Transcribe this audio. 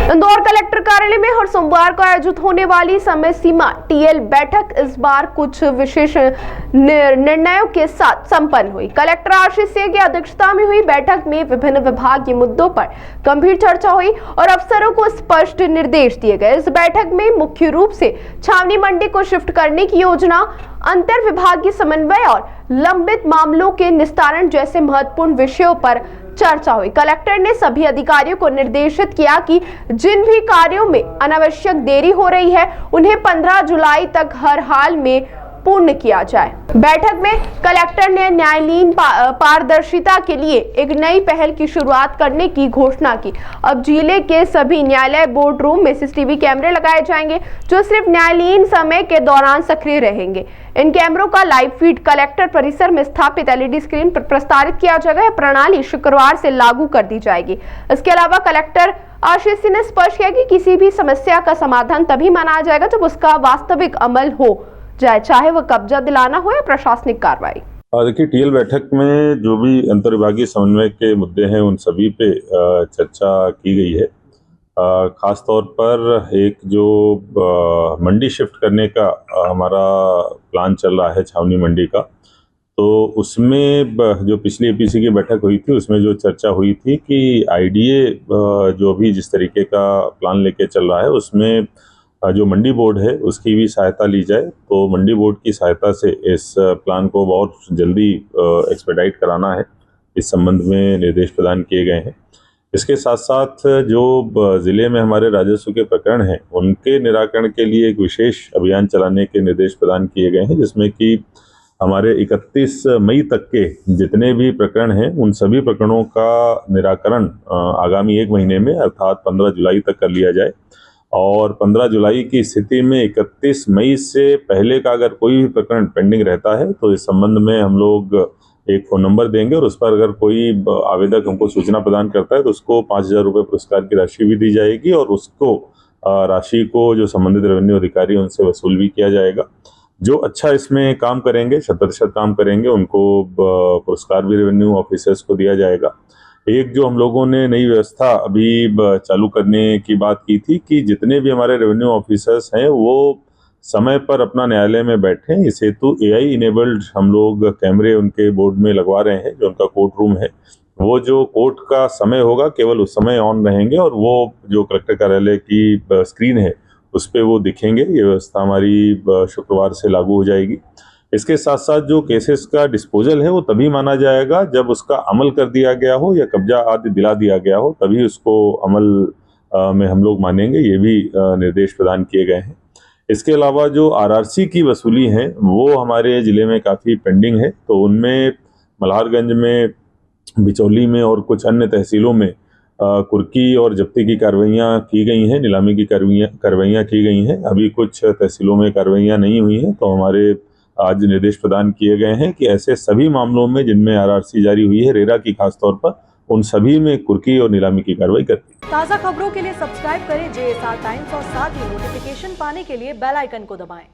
Indore collector कार्यालय में हर सोमवार को आयोजित होने वाली समय सीमा टीएल बैठक इस बार कुछ विशेष निर्णयों के साथ संपन्न हुई। कलेक्टर आशीष सिंह की अध्यक्षता में हुई बैठक में विभिन्न विभागीय मुद्दों पर गंभीर चर्चा हुई और अफसरों को स्पष्ट निर्देश दिए गए। इस बैठक में मुख्य रूप से छावनी मंडी को शिफ्ट करने की योजना, अंतर विभागीय समन्वय और लंबित मामलों के निस्तारण जैसे महत्वपूर्ण विषयों पर चर्चा हुई। कलेक्टर ने सभी अधिकारियों को निर्देशित किया कि जिन भी कार्यों में अनावश्यक देरी हो रही है उन्हें 15 जुलाई तक हर हाल में पूर्ण किया जाए। बैठक में कलेक्टर ने न्यायालयीन पारदर्शिता के लिए एक नई पहल की शुरुआत करने की घोषणा की। अब जिले के सभी न्यायालय बोर्ड रूम में सीसीटीवी कैमरे लगाए जाएंगे जो सिर्फ न्यायालयीन समय के दौरान सक्रिय रहेंगे। इन कैमरों का लाइव फीड कलेक्टर परिसर में स्थापित एलईडी स्क्रीन पर प्रसारित किया जाएगा। यह प्रणाली शुक्रवार से लागू कर दी जाएगी। इसके अलावा कलेक्टर आशीष सिंह ने स्पष्ट किया कि किसी भी समस्या का समाधान तभी मनाया जाएगा जब उसका वास्तविक अमल हो जाए, चाहे वह कब्जा दिलाना हो या प्रशासनिक कार्रवाई। देखिए, टीएल बैठक में जो भी अंतर्विभागीय समन्वय के मुद्दे हैं उन सभी पे चर्चा की गई है। खास तौर पर एक जो मंडी शिफ्ट करने का हमारा प्लान चल रहा है छावनी मंडी का, तो उसमें जो पिछली एपीसी की बैठक हुई थी उसमें जो चर्चा हुई थी कि आईडीए जो भी जिस तरीके का प्लान लेके चल रहा है उसमें जो मंडी बोर्ड है उसकी भी सहायता ली जाए। तो मंडी बोर्ड की सहायता से इस प्लान को बहुत जल्दी एक्सपेडाइट कराना है, इस संबंध में निर्देश प्रदान किए गए हैं। इसके साथ साथ जो ज़िले में हमारे राजस्व के प्रकरण हैं उनके निराकरण के लिए एक विशेष अभियान चलाने के निर्देश प्रदान किए गए हैं, जिसमें कि हमारे 31 मई तक के जितने भी प्रकरण हैं उन सभी प्रकरणों का निराकरण आगामी 1 महीने में अर्थात 15 जुलाई तक कर लिया जाए। और 15 जुलाई की स्थिति में 31 मई से पहले का अगर कोई भी प्रकरण पेंडिंग रहता है तो इस संबंध में हम लोग एक फ़ोन नंबर देंगे और उस पर अगर कोई आवेदक हमको सूचना प्रदान करता है तो उसको 5,000 रुपये पुरस्कार की राशि भी दी जाएगी और उसको राशि को जो संबंधित रेवेन्यू अधिकारी उनसे वसूल भी किया जाएगा। जो अच्छा इसमें काम करेंगे, 100% काम करेंगे, उनको पुरस्कार भी रेवेन्यू ऑफिसर्स को दिया जाएगा। एक जो हम लोगों ने नई व्यवस्था अभी चालू करने की बात की थी कि जितने भी हमारे रेवेन्यू ऑफिसर्स हैं वो समय पर अपना न्यायालय में बैठें, इस हेतु एआई इनेबल्ड हम लोग कैमरे उनके बोर्ड में लगवा रहे हैं। जो उनका कोर्ट रूम है वो जो कोर्ट का समय होगा केवल उस समय ऑन रहेंगे और वो जो कलेक्टर कार्यालय की स्क्रीन है उस पर वो दिखेंगे। ये व्यवस्था हमारी शुक्रवार से लागू हो जाएगी। इसके साथ साथ जो केसेस का डिस्पोजल है वो तभी माना जाएगा जब उसका अमल कर दिया गया हो या कब्जा आदि दिला दिया गया हो, तभी उसको अमल में हम लोग मानेंगे। ये भी निर्देश प्रदान किए गए हैं। इसके अलावा जो आरआरसी की वसूली है वो हमारे ज़िले में काफ़ी पेंडिंग है, तो उनमें मल्हारगंज में, बिचौली में और कुछ अन्य तहसीलों में कुर्की और जब्ती की कार्रवाइयाँ की गई हैं, नीलामी की कार्रवाइयाँ की गई हैं। अभी कुछ तहसीलों में कार्रवाइयाँ नहीं हुई हैं, तो हमारे आज निर्देश प्रदान किए गए हैं कि ऐसे सभी मामलों में जिनमें आरआरसी जारी हुई है, रेरा की खास तौर पर, उन सभी में कुर्की और नीलामी की कार्रवाई करती है। ताज़ा खबरों के लिए सब्सक्राइब करें JSR टाइम्स और साथ ही नोटिफिकेशन पाने के लिए बेल आइकन को दबाएं।